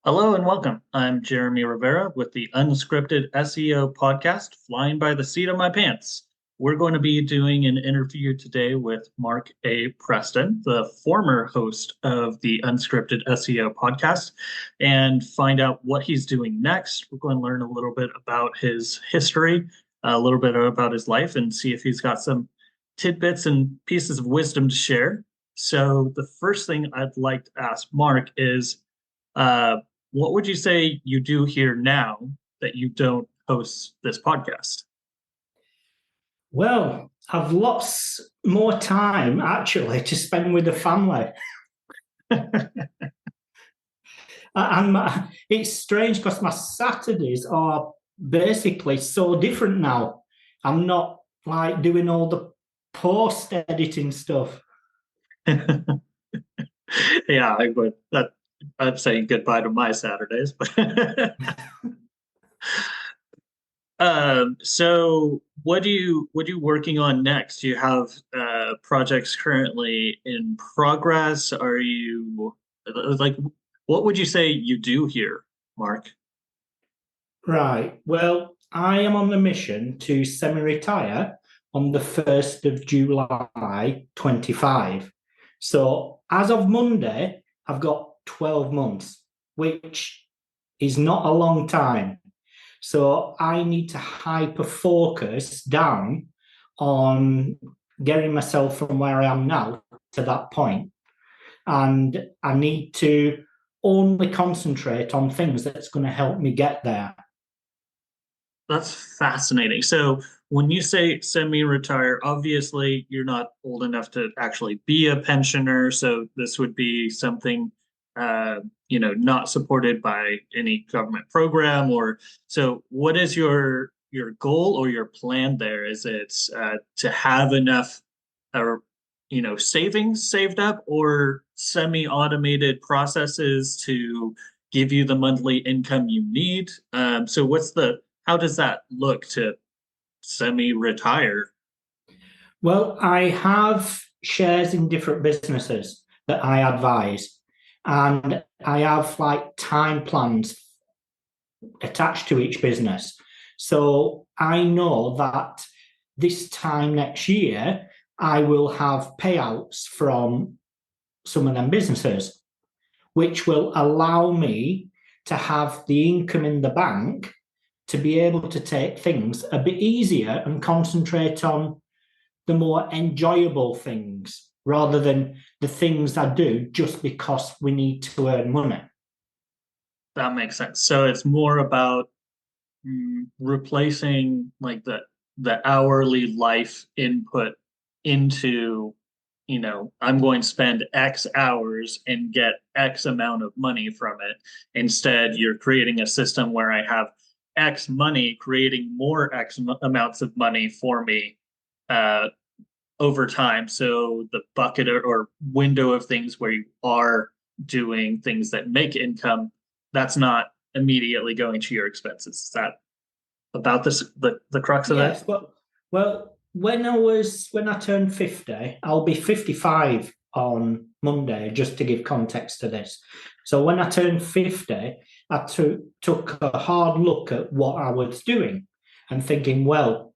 Hello and welcome. I'm Jeremy Rivera with the Unscripted SEO podcast, Flying by the Seat of My Pants. We're going to be doing an interview today with Mark A. Preston, the former host of the Unscripted SEO podcast, and find out what he's doing next. We're going to learn a little bit about his history, a little bit about his life, and see if he's got some tidbits and pieces of wisdom to share. So, the first thing I'd like to ask Mark is, uh, what would you say you do here now that you don't host this podcast? Well, I've lots more time actually to spend with the family. It's strange because my Saturdays are basically so different now. I'm not like doing all the post editing stuff. Yeah, I would. I'm saying goodbye to my Saturdays, but so what are you working on next? Do you have projects currently in progress? Are you like what would you say you do here, Mark? Right. Well, I am on the mission to semi-retire on the 1st of July 25. So as of Monday, I've got 12 months, which is not a long time. So I need to hyper focus down on getting myself from where I am now to that point. And I need to only concentrate on things that's going to help me get there. That's fascinating. So when you say semi-retire, obviously you're not old enough to actually be a pensioner. So this would be something, not supported by any government program. Or so, what is your goal or your plan there? Is it to have enough, uh, savings saved up, or semi-automated processes to give you the monthly income you need? So how does that look to semi-retire? Well, I have shares in different businesses that I advise, and I have like time plans attached to each business. So I know that this time next year, I will have payouts from some of them businesses, which will allow me to have the income in the bank to be able to take things a bit easier and concentrate on the more enjoyable things rather than the things I do just because we need to earn money. That makes sense. So it's more about replacing like the hourly life input into, I'm going to spend X hours and get X amount of money from it. Instead, you're creating a system where I have X money creating more amounts of money for me uh, over time. So the bucket or window of things where you are doing things that make income, that's not immediately going to your expenses. Is that about the crux of it? Yes, well, when I turned 50, I'll be 55 on Monday, just to give context to this. So when I turned 50, I took a hard look at what I was doing and thinking, well,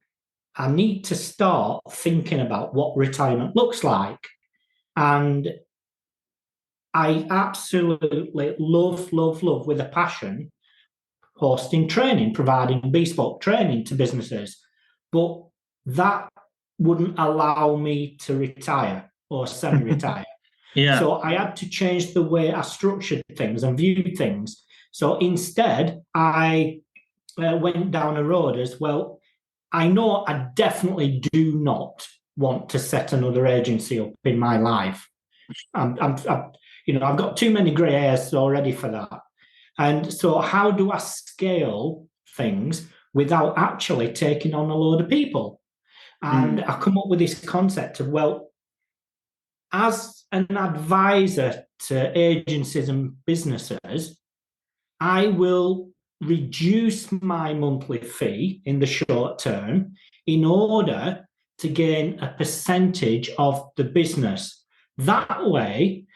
I need to start thinking about what retirement looks like. And I absolutely love with a passion hosting training, providing bespoke training to businesses. But that wouldn't allow me to retire or semi-retire. Yeah. So I had to change the way I structured things and viewed things. So instead, I went down a road as well. I know I definitely do not want to set another agency up in my life. I've got too many grey hairs already for that. And so, how do I scale things without actually taking on a load of people? And Mm. I come up with this concept of, well, as an advisor to agencies and businesses, I will reduce my monthly fee in the short term in order to gain a percentage of the business. That way,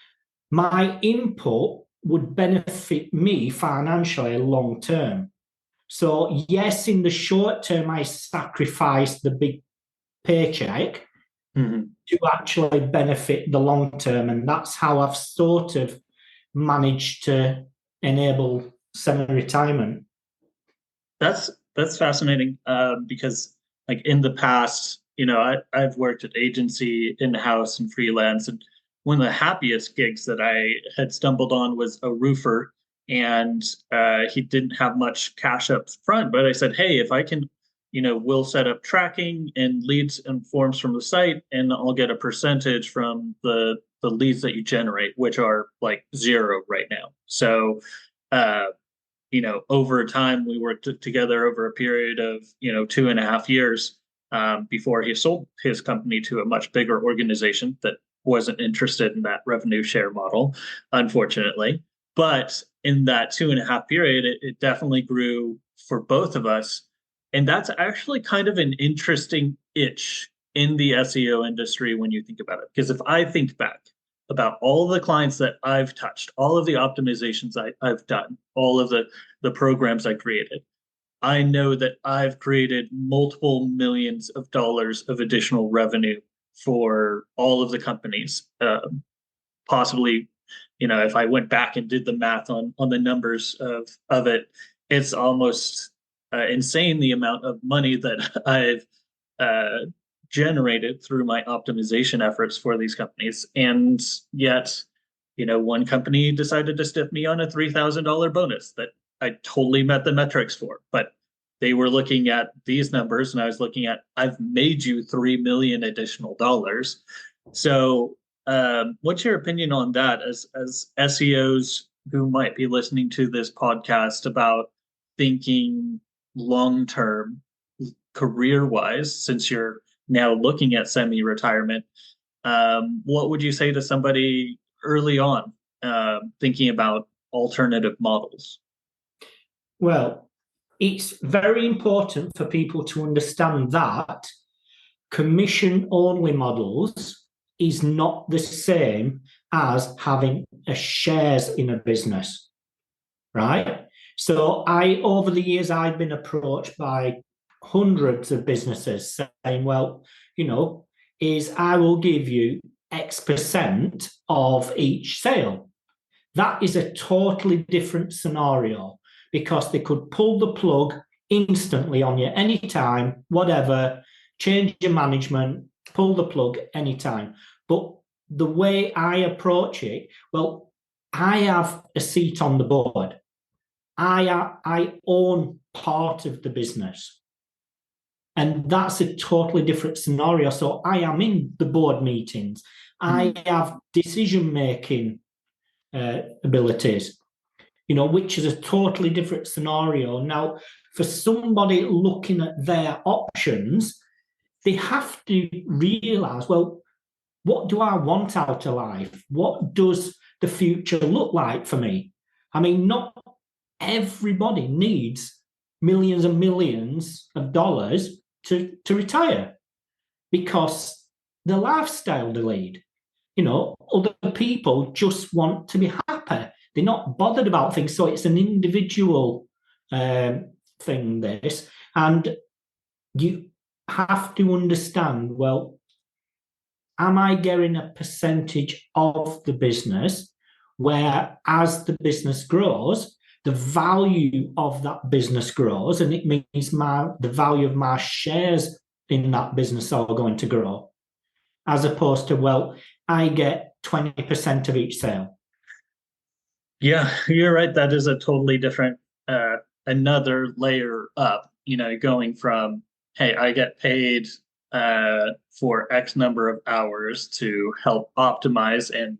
my input would benefit me financially long term. So, yes, in the short term, I sacrifice the big paycheck to actually benefit the long term. And that's how I've sort of managed to enable semi-retirement. That's fascinating because like in the past, I've worked at agency, in-house, and freelance, and one of the happiest gigs that I had stumbled on was a roofer, and he didn't have much cash up front, but I said, hey, if I can, we'll set up tracking and leads and forms from the site, and I'll get a percentage from the leads that you generate, which are like zero right now. So uh, over time, we worked together over a period of, 2.5 years before he sold his company to a much bigger organization that wasn't interested in that revenue share model, unfortunately. But in that 2.5 period, it definitely grew for both of us. And that's actually kind of an interesting itch in the SEO industry when you think about it. Because if I think back about all of the clients that I've touched, all of the optimizations I've done, all of the programs I created, I know that I've created multiple millions of dollars of additional revenue for all of the companies. Possibly, if I went back and did the math on the numbers of it, it's almost insane the amount of money that I've generated through my optimization efforts for these companies. And yet, one company decided to stiff me on a $3,000 bonus that I totally met the metrics for. But they were looking at these numbers, and I was looking at, I've made you 3 million additional dollars. So, what's your opinion on that as SEOs who might be listening to this podcast about thinking long term, career wise, since you're now looking at semi-retirement? What would you say to somebody early on thinking about alternative models? Well, it's very important for people to understand that commission only models is not the same as having a shares in a business, right? So over the years, I've been approached by hundreds of businesses saying, well, I will give you X% of each sale. That is a totally different scenario because they could pull the plug instantly on you anytime, whatever, change your management, pull the plug anytime. But the way I approach it, well, I have a seat on the board. I own part of the business. And that's a totally different scenario. So I am in the board meetings. I have decision-making abilities, which is a totally different scenario. Now, for somebody looking at their options, they have to realize, well, what do I want out of life? What does the future look like for me? I mean, not everybody needs millions and millions of dollars to retire because the lifestyle they lead. Other people just want to be happy. They're not bothered about things. So it's an individual thing, this. And you have to understand, well, am I getting a percentage of the business where as the business grows, the value of that business grows, and it means the value of my shares in that business are going to grow, as opposed to, well, I get 20% of each sale. Yeah, you're right. That is a totally different, another layer up, going from, hey, I get paid for X number of hours to help optimize and,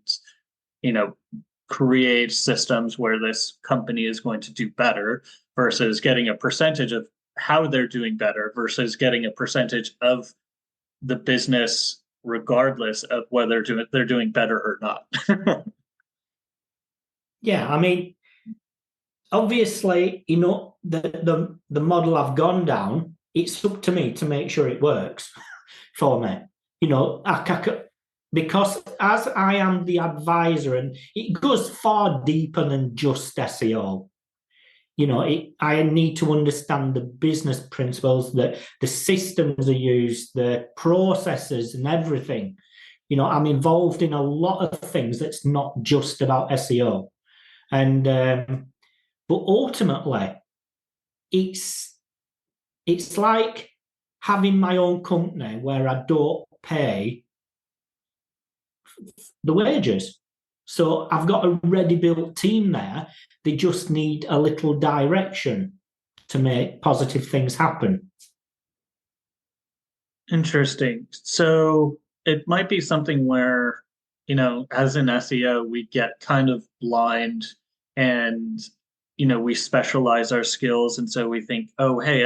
create systems where this company is going to do better versus getting a percentage of how they're doing better versus getting a percentage of the business regardless of whether they're doing better or not. Yeah, I mean, obviously, the model I've gone down, it's up to me to make sure it works for me. because as I am the advisor, and it goes far deeper than just SEO. I need to understand the business principles, that the systems are used, the processes and everything. I'm involved in a lot of things that's not just about SEO. And but ultimately, it's like having my own company where I don't pay the wages. So I've got a ready built team there. They just need a little direction to make positive things happen. Interesting. So it might be something where, as an SEO, we get kind of blind and, we specialize our skills. And so we think, oh, hey,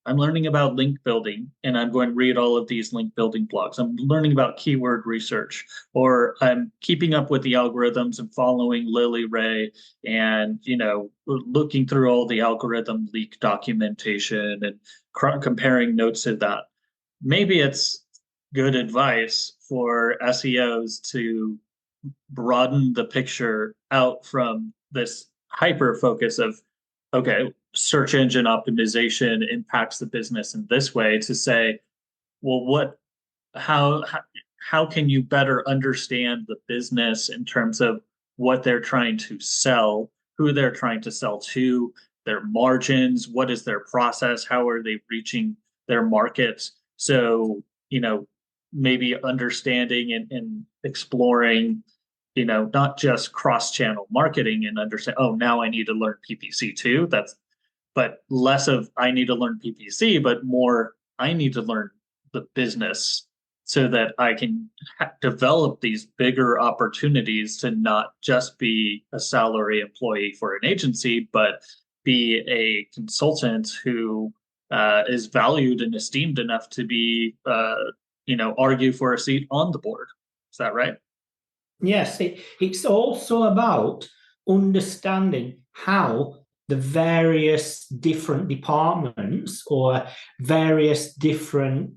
I'm learning about link building and I'm going to read all of these link building blogs. I'm learning about keyword research, or I'm keeping up with the algorithms and following Lily Ray and, looking through all the algorithm leak documentation and comparing notes to that. Maybe it's good advice for SEOs to broaden the picture out from this hyper focus of, okay, search engine optimization impacts the business in this way, to say, well, how can you better understand the business in terms of what they're trying to sell, who they're trying to sell to, their margins, what is their process, how are they reaching their markets? So, maybe understanding and exploring, not just cross-channel marketing and understand, oh, now I need to learn PPC too. But less of I need to learn PPC, but more I need to learn the business so that I can develop these bigger opportunities to not just be a salary employee for an agency, but be a consultant who is valued and esteemed enough to be, argue for a seat on the board. Is that right? Yes, it's also about understanding how the various different departments or various different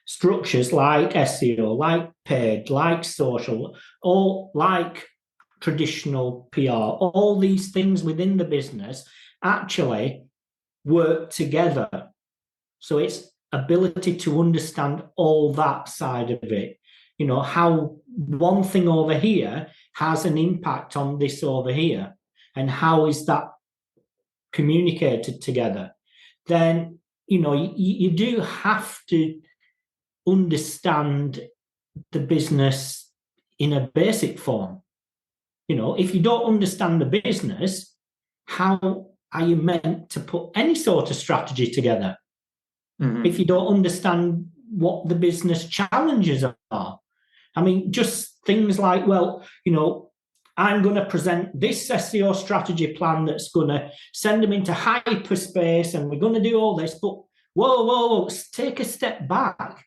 structures like SEO, like paid, like social, or like traditional PR, all these things within the business actually work together. So it's ability to understand all that side of it. How one thing over here has an impact on this over here, and how is that communicated together. Then, you do have to understand the business in a basic form. If you don't understand the business, how are you meant to put any sort of strategy together? Mm-hmm. If you don't understand what the business challenges are? I mean, just things like, well, I'm going to present this SEO strategy plan that's going to send them into hyperspace and we're going to do all this, but whoa, take a step back.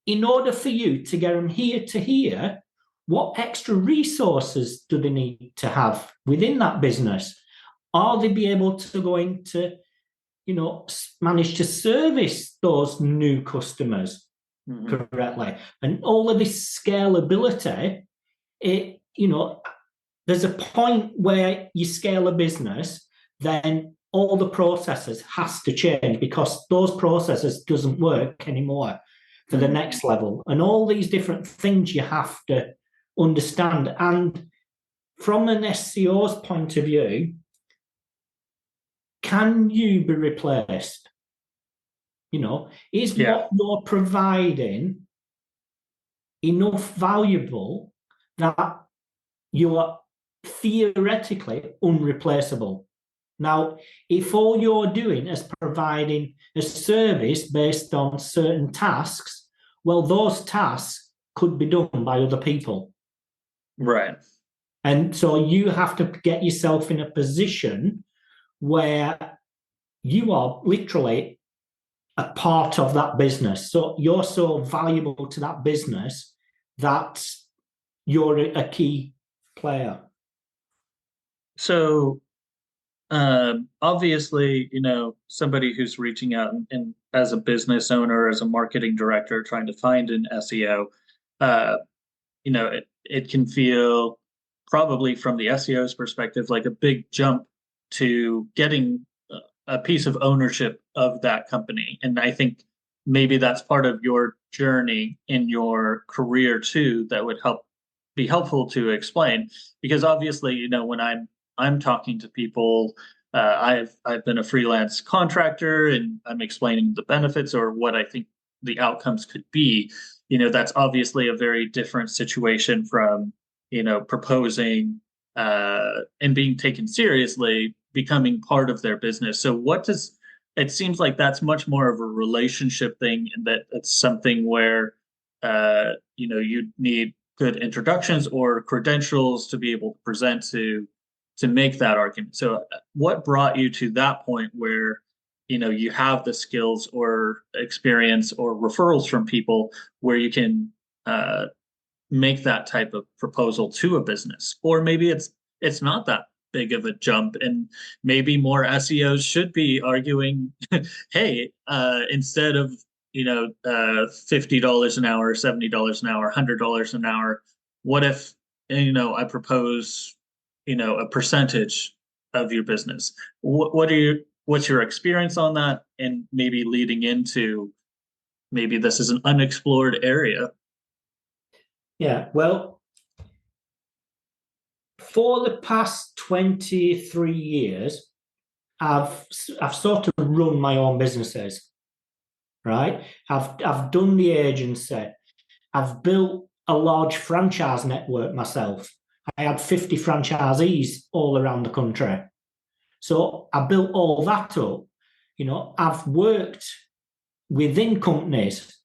In order for you to get them here to here, what extra resources do they need to have within that business? Are they be able to go into, manage to service those new customers correctly? And all of this scalability, there's a point where you scale a business, then all the processes has to change because those processes doesn't work anymore for the next level. And all these different things you have to understand. And from an SEO's point of view, can you be replaced? Is what you're providing enough valuable that you're theoretically unreplaceable? Now, if all you're doing is providing a service based on certain tasks, well, those tasks could be done by other people. Right. And so you have to get yourself in a position where you are literally a part of that business. So you're so valuable to that business that you're a key player. So obviously, somebody who's reaching out and as a business owner, as a marketing director, trying to find an SEO, uh, it can feel probably from the SEO's perspective like a big jump to getting a piece of ownership of that company. And I think maybe that's part of your journey in your career too that would be helpful to explain because obviously when I'm talking to people, I've been a freelance contractor and I'm explaining the benefits or what I think the outcomes could be. That's obviously a very different situation from proposing and being taken seriously, becoming part of their business. So what does it seems like that's much more of a relationship thing, and that it's something where you need good introductions or credentials to be able to present to make that argument. So what brought you to that point where you have the skills or experience or referrals from people where you can make that type of proposal to a business? Or maybe it's not that big of a jump, and maybe more SEOs should be arguing, hey, instead of $50 an hour, $70 an hour, $100 an hour, what if I propose a percentage of your business? What's your experience on that, and maybe leading into maybe this is an unexplored area? Yeah, well, for the past 23 years, I've sort of run my own businesses, right? I've done the agency. I've built a large franchise network myself. I had 50 franchisees all around the country. So I built all that up. I've worked within companies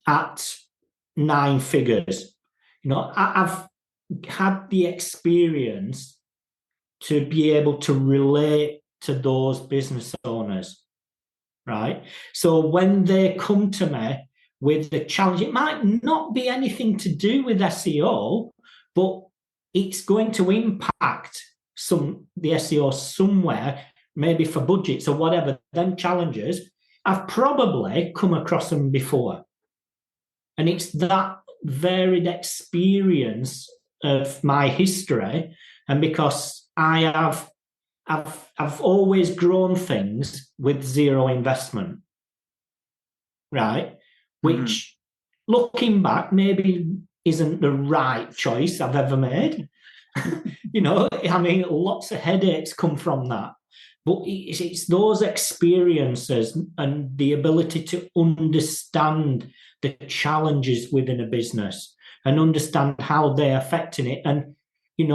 at 9 figures. I've had the experience to be able to relate to those business owners, right? So when they come to me with the challenge, it might not be anything to do with SEO, but it's going to impact the SEO somewhere, maybe for budgets or whatever, them challenges. I've probably come across them before. And it's that varied experience of my history. And because I've always grown things with zero investment, right? Which, looking back, maybe isn't the right choice I've ever made. Lots of headaches come from that. But it's those experiences and the ability to understand the challenges within a business and understand how they're affecting it. And, you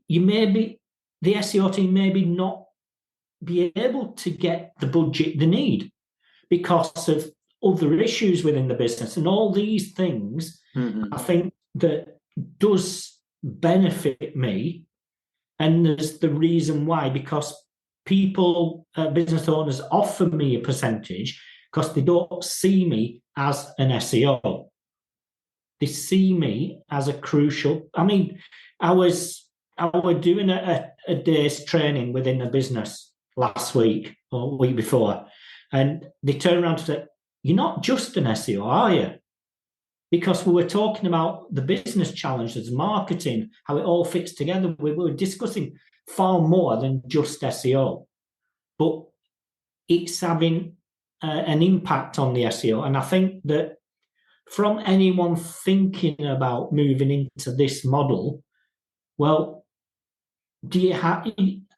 maybe, the SEO team maybe not be able to get the budget they need because of other issues within the business. And all these things, I think that does benefit me. And there's the reason why, because people, business owners offer me a percentage because they don't see me as an SEO. They see me as a crucial. I was doing a day's training within a business last week or week before, and they turned around and said, "You're not just an SEO, are you?" Because we were talking about the business challenges, marketing, how it all fits together. We were discussing far more than just SEO, but it's having an impact on the SEO. And I think that from anyone thinking about moving into this model, well,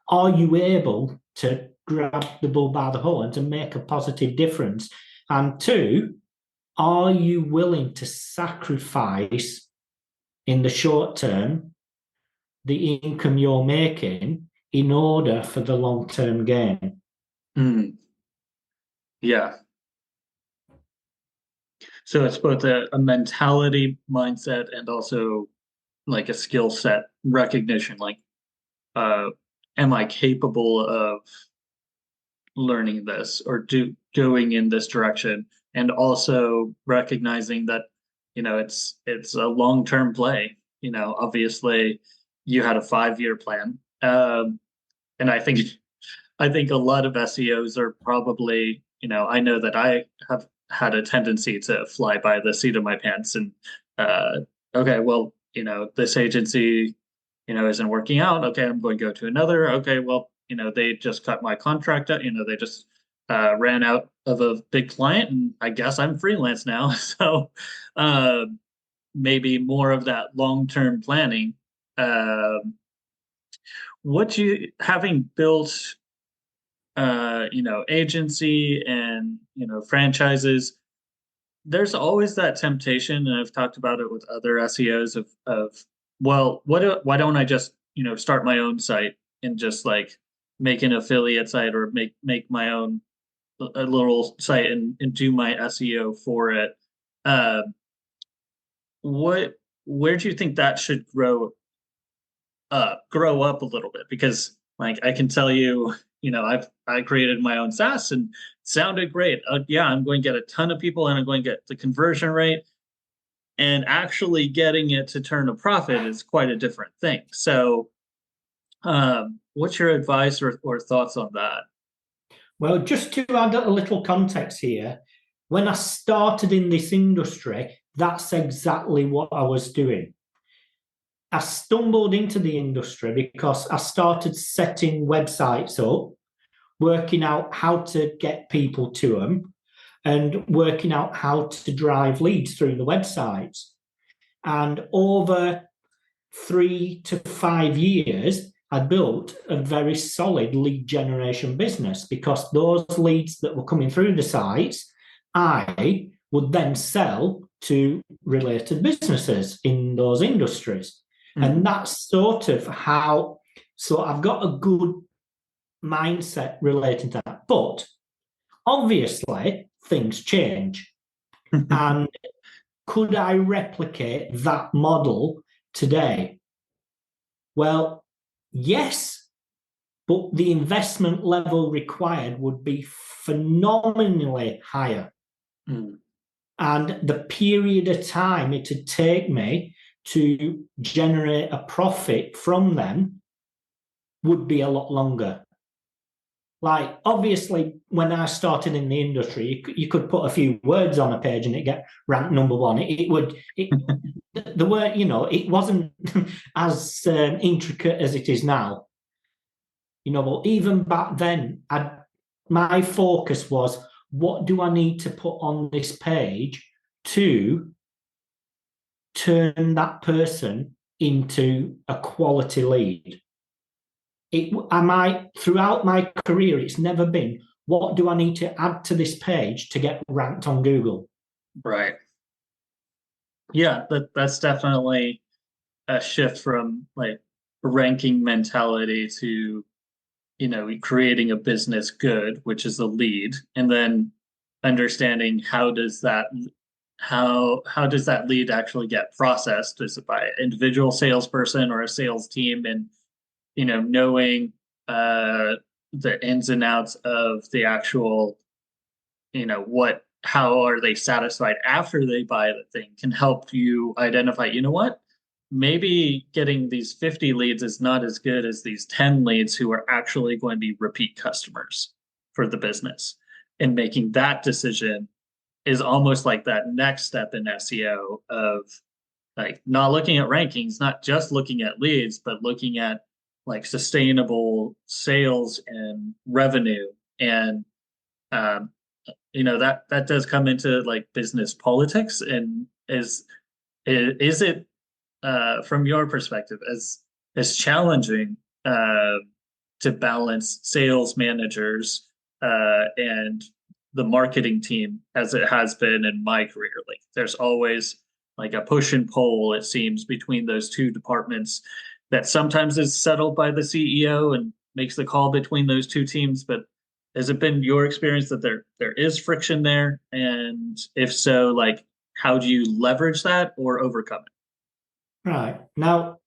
are you able to grab the bull by the horns and make a positive difference? And 2, are you willing to sacrifice in the short term the income you're making in order for the long-term gain? Yeah. So it's both a mentality mindset and also like a skill set recognition. Like, am I capable of learning this or going in this direction? And also recognizing that, it's a long-term play. Obviously you had a 5-year plan. And I think a lot of SEOs are probably, I know that I have had a tendency to fly by the seat of my pants and, uh, okay, well, this agency, isn't working out. Okay, I'm going to go to another. Okay, well, they just cut my contract out. They just ran out of a big client, and I guess I'm freelance now. So uh, maybe more of that long-term planning. What you having built agency and, franchises, there's always that temptation, and I've talked about it with other SEOs of well, why don't I just, start my own site and just like make an affiliate site or make my own a little site and do my SEO for it. Uh, what where do you think that should grow up a little bit? Because like I can tell you, I created my own SaaS and it sounded great. Yeah, I'm going to get a ton of people and I'm going to get the conversion rate, and actually getting it to turn a profit is quite a different thing. So what's your advice or thoughts on that? Well, just to add a little context here, when I started in this industry, that's exactly what I was doing. I stumbled into the industry because I started setting websites up, working out how to get people to them, and working out how to drive leads through the websites. And over 3 to 5 years, I built a very solid lead generation business because those leads that were coming through the sites, I would then sell to related businesses in those industries. Mm-hmm. And that's sort of how, so I've got a good mindset relating to that. But obviously, things change. And could I replicate that model today? Well, yes, but the investment level required would be phenomenally higher. Mm. And the period of time it would take me to generate a profit from them would be a lot longer. Like, obviously, when I started in the industry, you could put a few words on a page and it get ranked number one. The word, it wasn't as intricate as it is now. But even back then, my focus was, what do I need to put on this page to turn that person into a quality lead? Throughout my career, it's never been, what do I need to add to this page to get ranked on Google? Right. Yeah, that's definitely a shift from like ranking mentality to, creating a business good, which is a lead, and then understanding how does that lead actually get processed? Is it by an individual salesperson or a sales team? And knowing the ins and outs of the actual, how are they satisfied after they buy the thing can help you identify, what, maybe getting these 50 leads is not as good as these 10 leads who are actually going to be repeat customers for the business. And making that decision is almost like that next step in SEO of like not looking at rankings, not just looking at leads, but looking at like sustainable sales and revenue. And that does come into like business politics. And is it from your perspective as challenging to balance sales managers and the marketing team as it has been in my career? Like there's always like a push and pull, it seems, between those two departments that sometimes is settled by the CEO and makes the call between those two teams. But has it been your experience that there is friction there? And if so, like how do you leverage that or overcome it? Right. Now,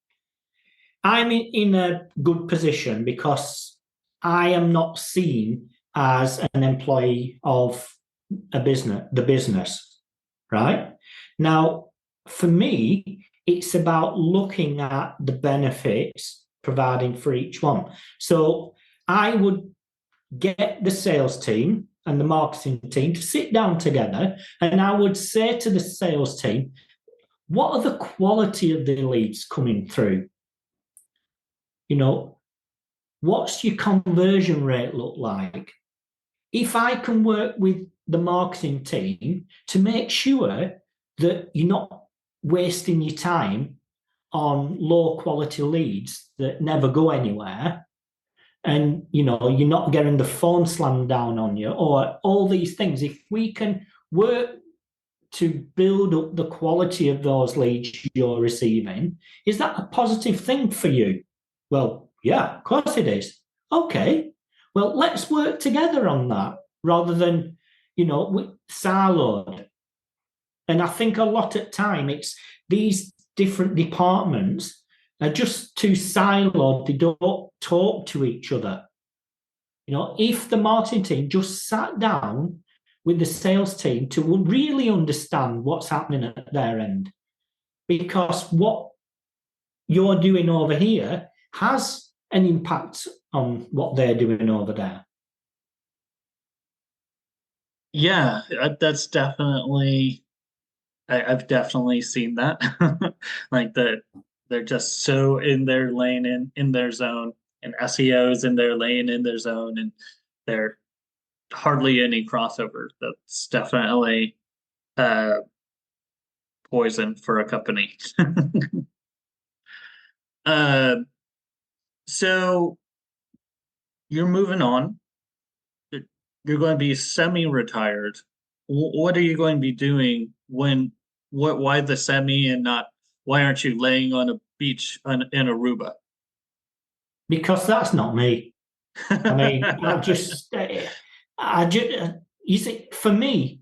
I'm in a good position because I am not seen as an employee of the business, right? Now, for me, it's about looking at the benefits providing for each one. So I would get the sales team and the marketing team to sit down together, and I would say to the sales team, what are the quality of the leads coming through? What's your conversion rate look like? If I can work with the marketing team to make sure that you're not wasting your time on low quality leads that never go anywhere, and you're not getting the phone slammed down on you, or all these things, if we can work to build up the quality of those leads you're receiving, is that a positive thing for you? Well, yeah, of course it is. Okay, well, let's work together on that rather than, siloed. And I think a lot of time it's these different departments are just too siloed. They don't talk to each other. If the marketing team just sat down with the sales team to really understand what's happening at their end, because what you're doing over here has an impact on what they're doing over there. Yeah, that's definitely, I've definitely seen that. Like that they're just so in their lane, in their zone, and SEOs in their lane, in their zone, and they're hardly any crossover. That's definitely uh poison for a company. uh so you're moving on. You're going to be semi-retired. What are you going to be doing when why the semi and not why aren't you laying on a beach in Aruba? Because that's not me. I mean, you see, for me,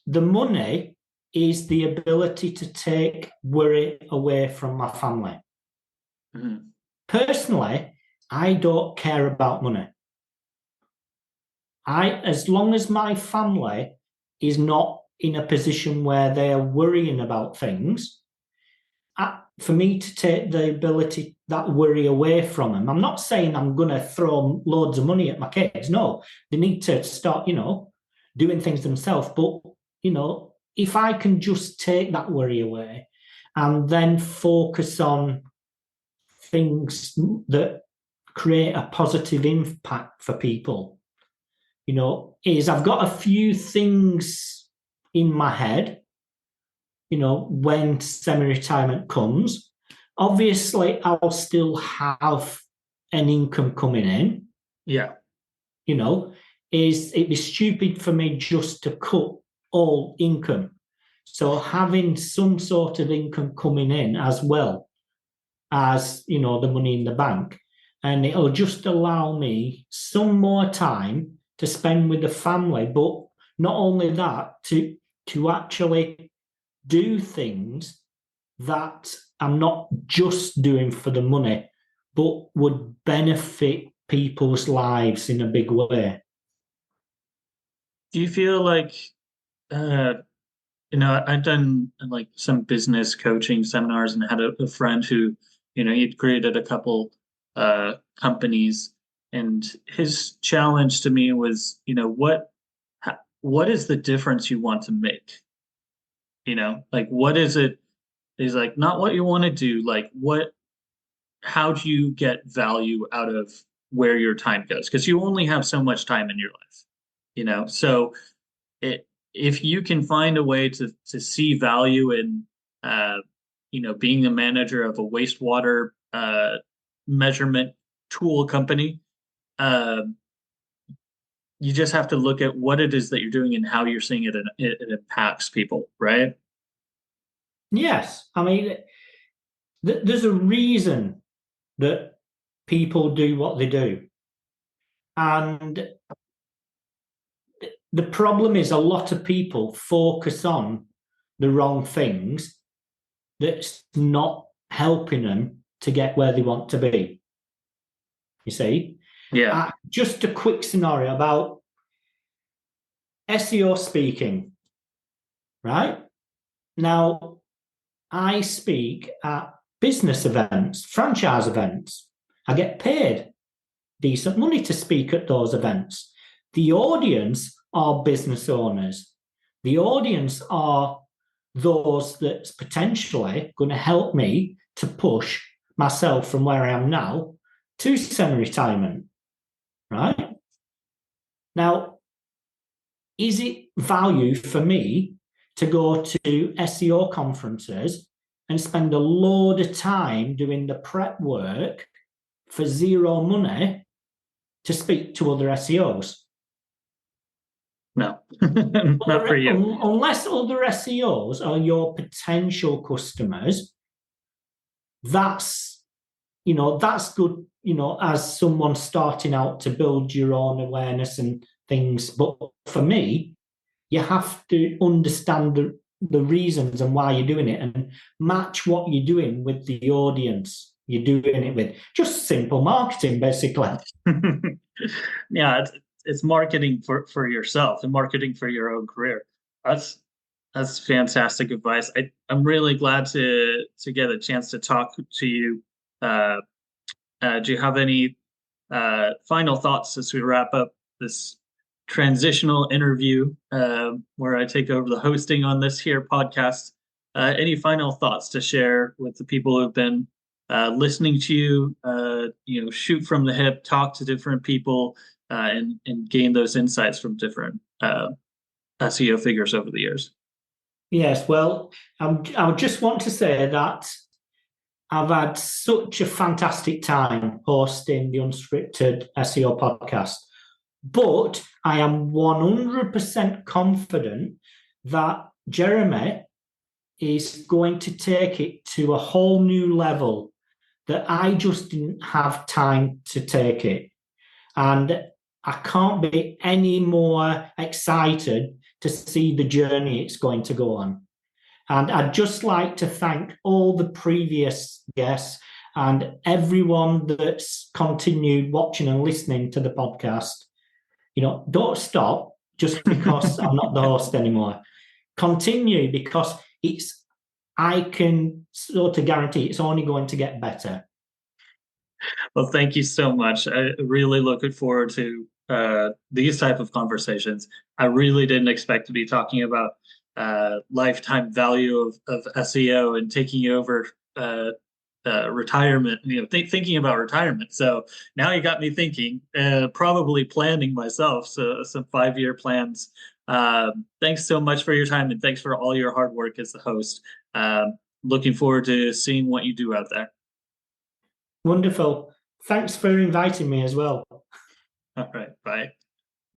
the money is the ability to take worry away from my family. Mhm. Personally, I don't care about money. As long as my family is not in a position where they're worrying about things, for me to take the ability, that worry away from them. I'm not saying I'm going to throw loads of money at my kids. No, they need to start, doing things themselves. But, if I can just take that worry away and then focus on things that create a positive impact for people, is I've got a few things in my head, when semi-retirement comes. Obviously, I'll still have an income coming in. Yeah. It'd be stupid for me just to cut all income. So having some sort of income coming in as well as, the money in the bank, and it'll just allow me some more time to spend with the family. But not only that, to actually do things that I'm not just doing for the money, but would benefit people's lives in a big way. Do you feel like uh I've done like some business coaching seminars and had a friend who, he'd created a couple companies, and his challenge to me was, what is the difference you want to make? Like what is it? He's like, not what you want to do, like how do you get value out of where your time goes? Because you only have so much time in your life, So if you can find a way to see value in being a manager of a wastewater measurement tool company, uh, you just have to look at what it is that you're doing and how you're seeing it, and it impacts people, right? Yes, I mean, there's a reason that people do what they do. And the problem is a lot of people focus on the wrong things that's not helping them to get where they want to be. You see? Yeah. Just a quick scenario about SEO speaking, right? Now, I speak at business events, franchise events. I get paid. decent money to speak at those events. The audience are business owners. The audience are those that's potentially going to help me to push myself from where I am now to semi-retirement, right? Now, is it value for me to go to SEO conferences and spend a load of time doing the prep work for zero money to speak to other SEOs? No, not for you. Unless other SEOs are your potential customers, that's good, as someone starting out to build your own awareness and things. But for me, you have to understand the reasons and why you're doing it and match what you're doing with the audience you're doing it with. Just simple marketing, basically. Yeah, it's marketing for yourself and marketing for your own career. That's fantastic advice. I'm really glad to get a chance to talk to you. Do you have any final thoughts as we wrap up this transitional interview where I take over the hosting on this here podcast? Any final thoughts to share with the people who have been listening to you? Shoot from the hip, talk to different people, and gain those insights from different SEO figures over the years. Yes, well, I would just want to say that I've had such a fantastic time hosting the Unscripted SEO podcast, but I am 100% confident that Jeremy is going to take it to a whole new level that I just didn't have time to take it. And I can't be any more excited to see the journey it's going to go on. And I'd just like to thank all the previous guests and everyone that's continued watching and listening to the podcast. Don't stop just because I'm not the host anymore. Continue, because I can sort of guarantee it's only going to get better. Well, thank you so much. I really looking forward to these type of conversations. I really didn't expect to be talking about lifetime value of SEO and taking over retirement, thinking about retirement. So now you got me thinking, probably planning myself. So some 5-year plans. Thanks so much for your time, and thanks for all your hard work as the host. Looking forward to seeing what you do out there. Wonderful. Thanks for inviting me as well. All right. Bye.